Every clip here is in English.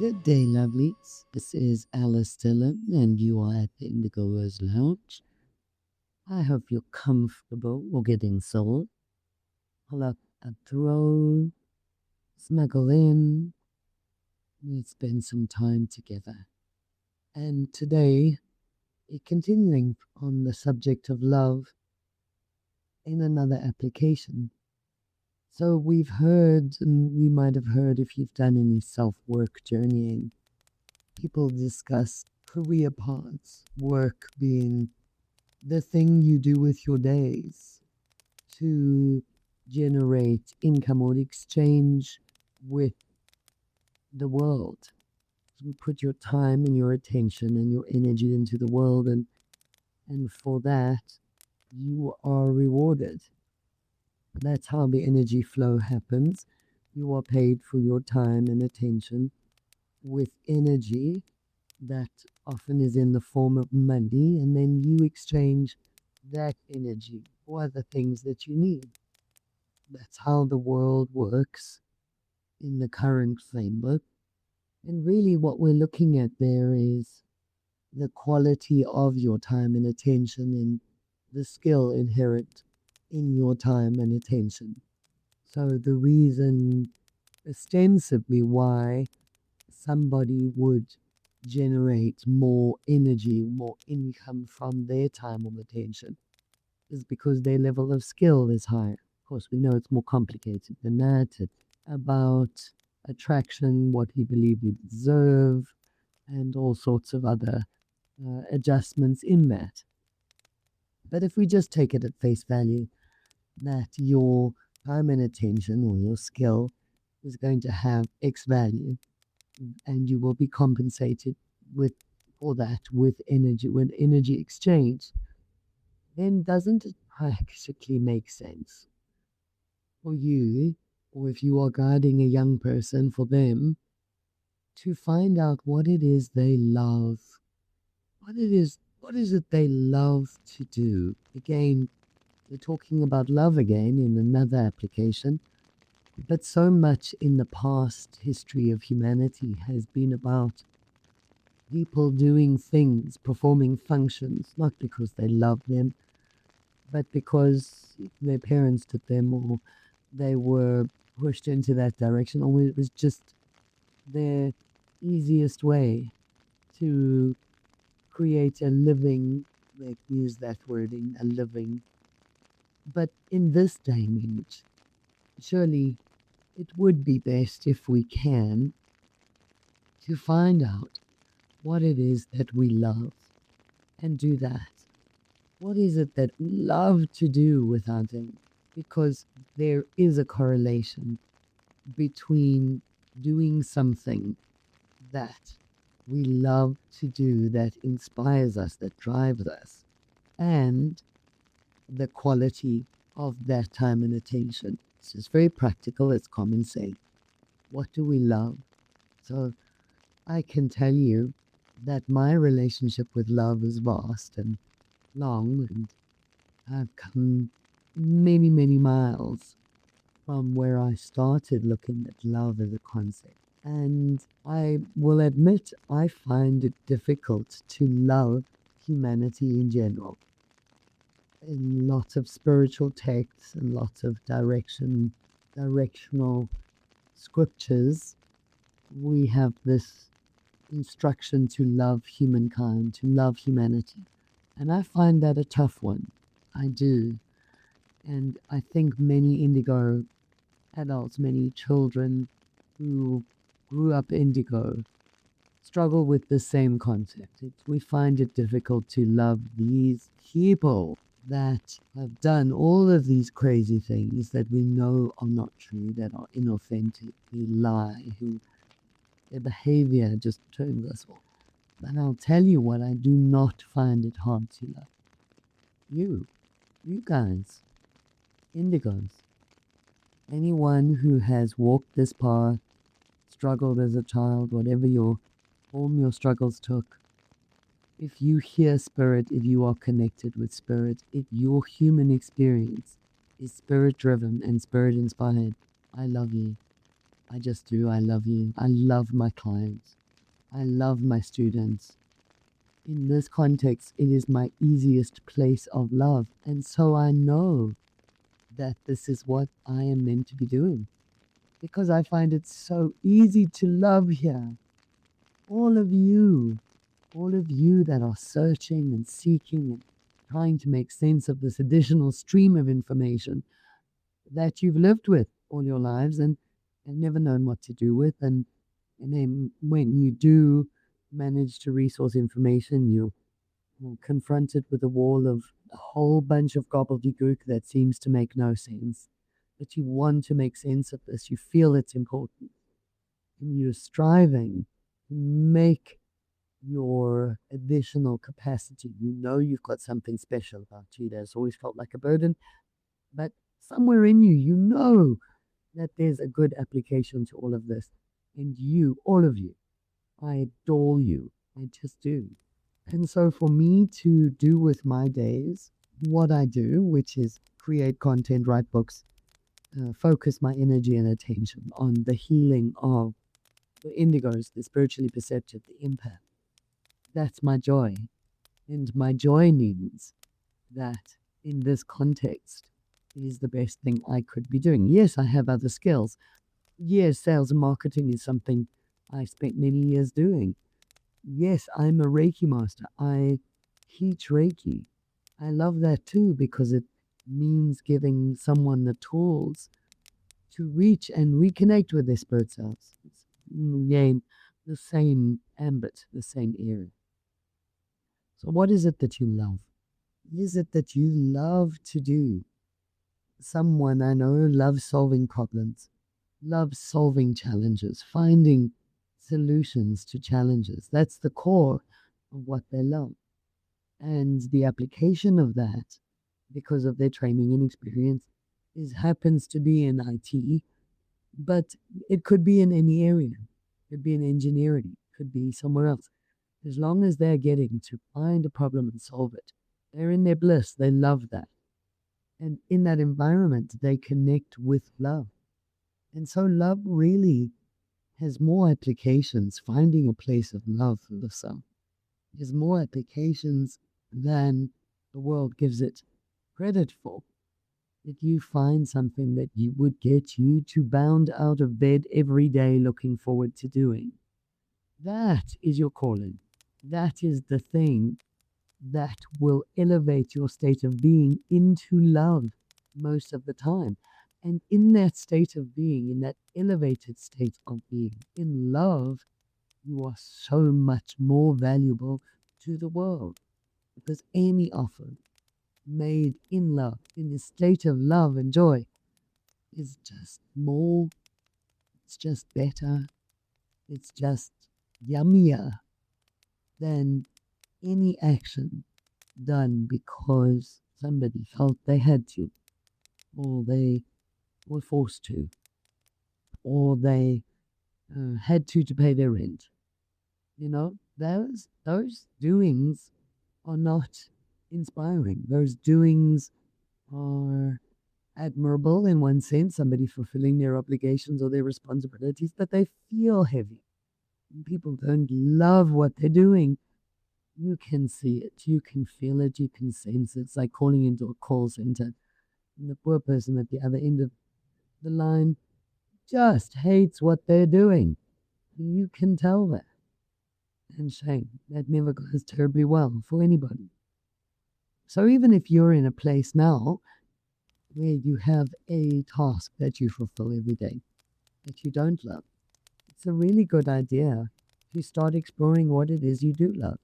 Good day, lovelies. This is Alyce Dylan, and you are at the Indigo Rose Lounge. I hope you're comfortable or getting sold. Pull up a throw, snuggle in, and spend some time together. And today, continuing on the subject of love in another application. So we've heard, and we might have heard if you've done any self-work journeying, people discuss career paths, work being the thing you do with your days to generate income or exchange with the world. So you put your time and your attention and your energy into the world, and for that you are rewarded. That's how the energy flow happens. You are paid for your time and attention with energy that often is in the form of money, and then you exchange that energy for other things that you need. That's how the world works in the current framework. And really, what we're looking at there is the quality of your time and attention and the skill inherent in your time and attention. So, the reason ostensibly why somebody would generate more energy, more income from their time or attention is because their level of skill is higher. Of course, we know it's more complicated than that. It's about attraction, what we believe we deserve, and all sorts of other adjustments in that. But if we just take it at face value, that your time and attention or your skill is going to have X value, and you will be compensated for that with energy exchange, then doesn't it practically make sense for you, or if you are guiding a young person, for them to find out what it is they love, what is it they love to do? Again, we're talking about love again in another application. But so much in the past history of humanity has been about people doing things, performing functions, not because they love them, but because their parents did them, or they were pushed into that direction, or it was just their easiest way to create a living, like use that wording, a living. But in this day and age, surely it would be best if we can to find out what it is that we love and do that. What is it that we love to do with our day? Because there is a correlation between doing something that we love to do, that inspires us, that drives us, and the quality of that time and attention. It's just very practical. It's common sense. What do we love? So I can tell you that my relationship with love is vast and long, and I've come many, many miles from where I started looking at love as a concept. And I will admit, I find it difficult to love humanity in general. In lots of spiritual texts and lots of directional scriptures, we have this instruction to love humankind, to love humanity. And I find that a tough one. I do. And I think many indigo adults, many children who grew up indigo, struggle with the same concept. We find it difficult to love these people that have done all of these crazy things that we know are not true, that are inauthentic, who lie, who their behavior just turns us off. And I'll tell you what, I do not find it hard to love. You guys, indigos, anyone who has walked this path, struggled as a child, whatever your form your struggles took, if you hear spirit, if you are connected with spirit, if your human experience is spirit driven and spirit inspired, I love you. I just do. I love you. I love my clients. I love my students. In this context, it is my easiest place of love. And so I know that this is what I am meant to be doing because I find it so easy to love here. All of you that are searching and seeking and trying to make sense of this additional stream of information that you've lived with all your lives and never known what to do with. And then when you do manage to resource information, you're confronted with a wall of a whole bunch of gobbledygook that seems to make no sense. But you want to make sense of this. You feel it's important. And you're striving to make your additional capacity. You know you've got something special about you that's always felt like a burden, but somewhere in you, you know that there's a good application to all of this. And you, all of you, I adore you. I just do. And so for me to do with my days what I do, which is create content, write books, focus my energy and attention on the healing of the indigos, the spiritually perceptive, the empath, that's my joy. And my joy means that in this context is the best thing I could be doing. Yes, I have other skills. Yes, sales and marketing is something I spent many years doing. Yes, I'm a Reiki Master. I teach Reiki. I love that too because it means giving someone the tools to reach and reconnect with their spirit selves. It's, again, the same ambit, the same area. So what is it that you love? What is it that you love to do? Someone I know loves solving problems, loves solving challenges, finding solutions to challenges. That's the core of what they love. And the application of that, because of their training and experience, happens to be in IT, but it could be in any area. It could be in engineering, it could be somewhere else. As long as they're getting to find a problem and solve it, they're in their bliss. They love that. And in that environment, they connect with love. And so love really has more applications. Finding a place of love for the self has more applications than the world gives it credit for. That you find something that you would get you to bound out of bed every day looking forward to doing. That is your calling. That is the thing that will elevate your state of being into love most of the time. And in that state of being, in that elevated state of being, in love, you are so much more valuable to the world. Because any offer made in love, in a state of love and joy, is just more, it's just better, it's just yummier than any action done because somebody felt they had to, or they were forced to, or they had to pay their rent. You know, those doings are not inspiring. Those doings are admirable in one sense, somebody fulfilling their obligations or their responsibilities, but they feel heavy. People don't love what they're doing. You can see it, you can feel it, you can sense it. It's like calling into a call center. And the poor person at the other end of the line just hates what they're doing. You can tell that. And shame, that never goes terribly well for anybody. So even if you're in a place now where you have a task that you fulfill every day that you don't love, it's a really good idea to start exploring what it is you do love.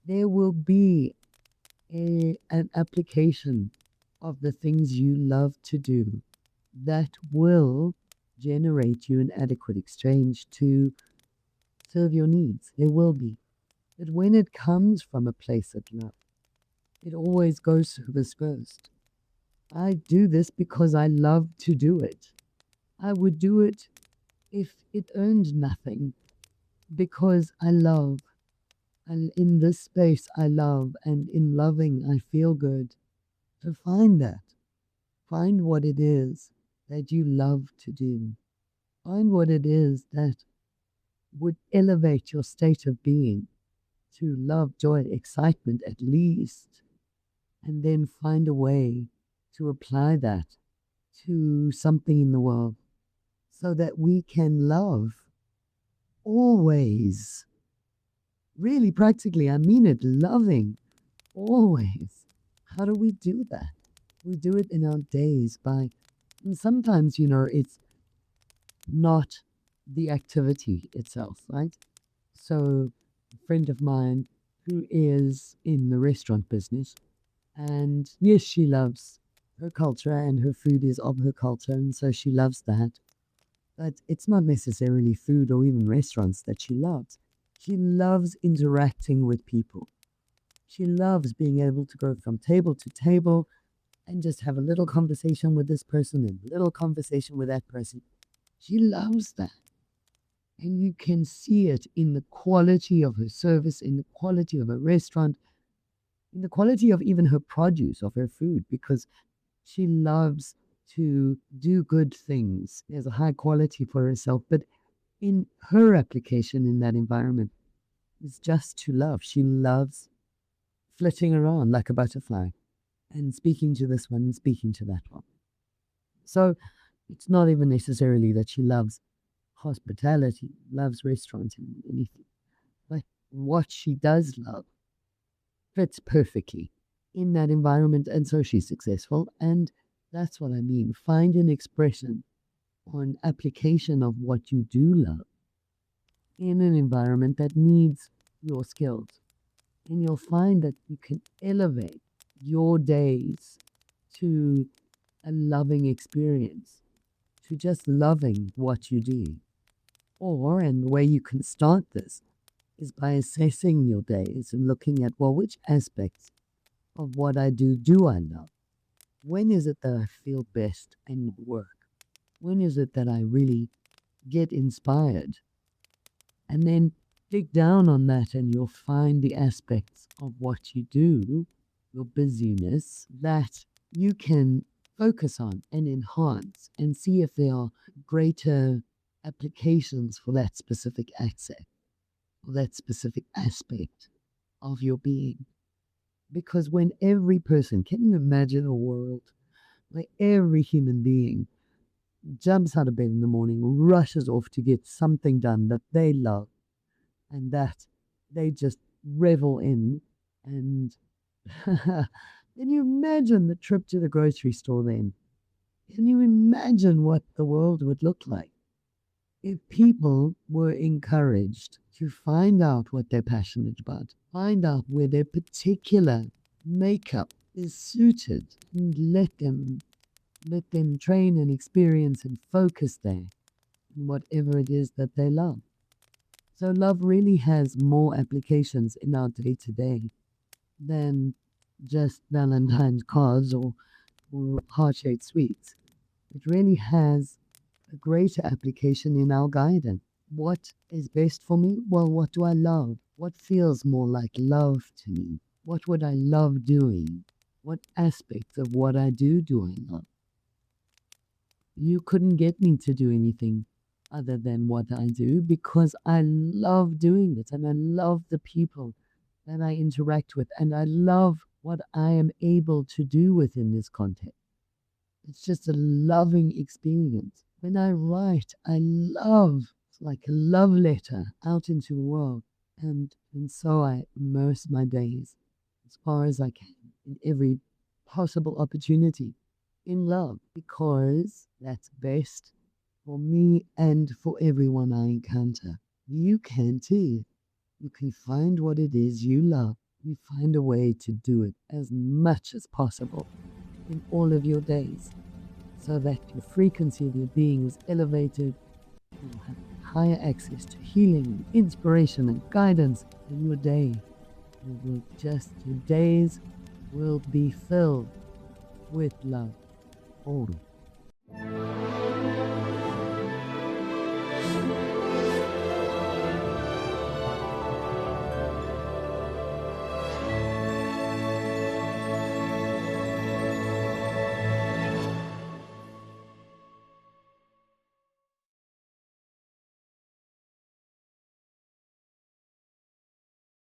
There will be an application of the things you love to do that will generate you an adequate exchange to serve your needs. There will be. But when it comes from a place of love, it always goes service first. I do this because I love to do it. I would do it if it earned nothing, because I love. And in this space, I love, and in loving, I feel good. So find that. Find what it is that you love to do. Find what it is that would elevate your state of being to love, joy, excitement at least, and then find a way to apply that to something in the world so that we can love always. Really, practically, I mean it, loving always. How do we do that? We do it in our days by, and sometimes, it's not the activity itself, right? So, a friend of mine who is in the restaurant business, and yes, she loves her culture and her food is of her culture, and so she loves that. But it's not necessarily food or even restaurants that she loves. She loves interacting with people. She loves being able to go from table to table and just have a little conversation with this person and a little conversation with that person. She loves that. And you can see it in the quality of her service, in the quality of her restaurant, in the quality of even her produce, of her food, because she loves to do good things. There's a high quality for herself, but in her application in that environment is just to love. She loves flitting around like a butterfly and speaking to this one and speaking to that one. So it's not even necessarily that she loves hospitality, loves restaurants and anything, but what she does love fits perfectly in that environment, and so she's successful. And that's what I mean. Find an expression or an application of what you do love in an environment that needs your skills. And you'll find that you can elevate your days to a loving experience, to just loving what you do. Or, and the way you can start this is by assessing your days and looking at, well, which aspects of what I do I love? When is it that I feel best in my work? When is it that I really get inspired? And then dig down on that and you'll find the aspects of what you do, your busyness, that you can focus on and enhance and see if there are greater applications for that specific aspect or that specific aspect of your being. Because when every person, can you imagine a world where every human being jumps out of bed in the morning, rushes off to get something done that they love and that they just revel in, and can you imagine the trip to the grocery store then? Can you imagine what the world would look like if people were encouraged to find out what they're passionate about, find out where their particular makeup is suited, and let them train and experience and focus there in whatever it is that they love. So love really has more applications in our day-to-day than just Valentine's cards or heart-shaped sweets. It really has a greater application in our guidance. What is best for me? Well, what do I love? What feels more like love to me? What would I love doing? What aspects of what I do I love? You couldn't get me to do anything other than what I do because I love doing it and I love the people that I interact with and I love what I am able to do within this context. It's just a loving experience. When I write, I love, it's like a love letter out into the world. And so I immerse my days as far as I can in every possible opportunity in love because that's best for me and for everyone I encounter. You can too. You can find what it is you love. You find a way to do it as much as possible in all of your days so that your frequency of your being is elevated. You'll have higher access to healing, inspiration, and guidance in your day. Your days will be filled with love. All.